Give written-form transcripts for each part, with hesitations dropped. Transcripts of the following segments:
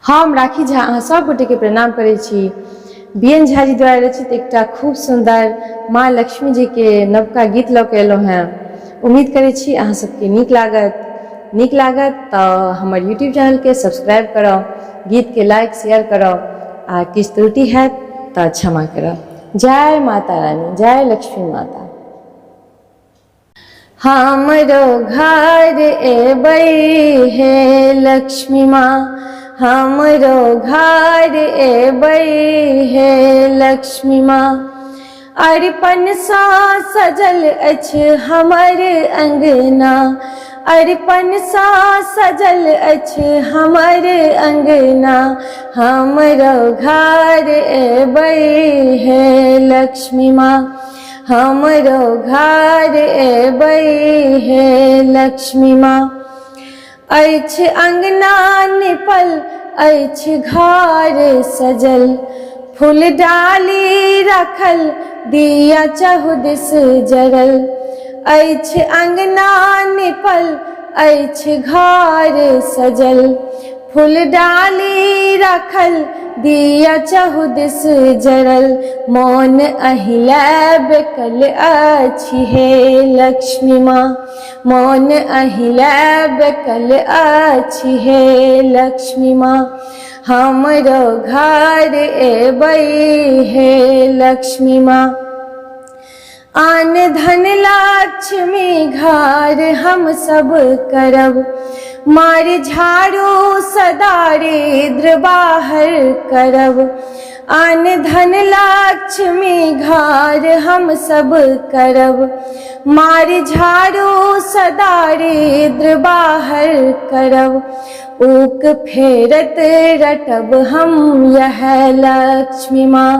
हम राखी झा अहाँ सब गोटे के प्रणाम करै छी। बीएन झा जी द्वारा रचित एकटा खूब सुंदर माँ लक्ष्मी जी के नवका गीत लऽ के एलहुँ हैं। उम्मीद करै छी अहाँ सबके नीक लागत तो हमर यूट्यूब चैनल के सब्सक्राइब करब, गीत के लाइक शेयर करब आ किछु त्रुटि हैत तो क्षमा करब। जय माता रानी, जय लक्ष्मी माता। हमरो घर एबै हे लक्ष्मी माँ, हमरो घर एबै हे लक्ष्मी माँ। अरिपन सा सजल अछि हमर अंगना, अरिपन सा सजल अछि हमर अंगना। हमरो घर एबै हे लक्ष्मी माँ, हमरो घर एबै हे लक्ष्मी माँ। अछि अंगना निपल अछि घर सजल, फूल डाली रखल दिया चहुदिस जरल। अछि अंगना निपल अछि घर सजल, फूल डाली रखल दिया चहुदिस जरल। मोन अहिला बेकल अछि हे लक्ष्मी माँ, मोन अहिला बेकल अछि हे लक्ष्मी माँ। हमरो घर एबै हे लक्ष्मी माँ। आन धन लक्ष्मी घर हम सब करब, मार झाड़ू सदा दारिद्र बाहर करब। आन धन लक्ष्मी घर हम सब करब, मार झाड़ू सदा दारिद्र बाहर करब। ऊक फेरत रटब हम यह लक्ष्मी माँ,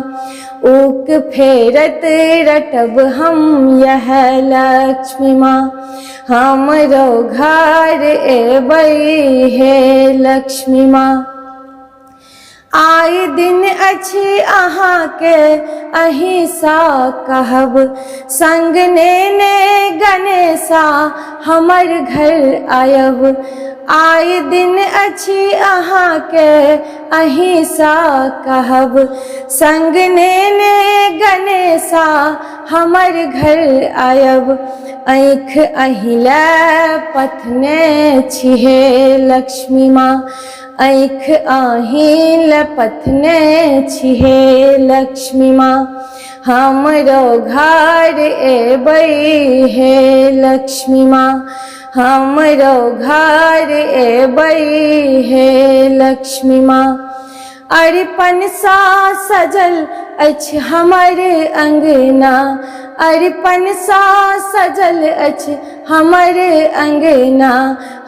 ऊक फेरत रटब हम यह लक्ष्मी माँ। हमरो घर एबै हे लक्ष्मी माँ। आइ दिन अछि अहाँके अहीं सा कहब, संग नेने गणेशा हमर घर आयब। आइ दिन अछि अहाँके अहीं सा कहब, संग नेने गणेशा हमर घर आयब। आँख अहिला पथने छी हे लक्ष्मी माँ, आँख अहिल पथने छी हे लक्ष्मी माँ। हमरो घर एबै हे लक्ष्मी माँ, हमरो घर एबै हे लक्ष्मी माँ। अरिपन सा सजल अछि हमर अंगना, अरिपन सा सजल अछि हमर अंगना।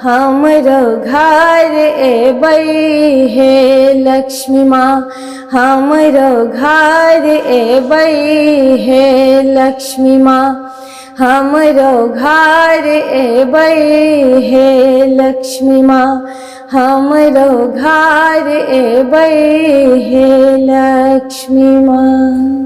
हमरो घर एबै हे लक्ष्मी माँ, हमरो घर एबै हे लक्ष्मी माँ। हमरो घर एबै हे लक्ष्मी माँ, हमरो घर एबै हे लक्ष्मी माँ।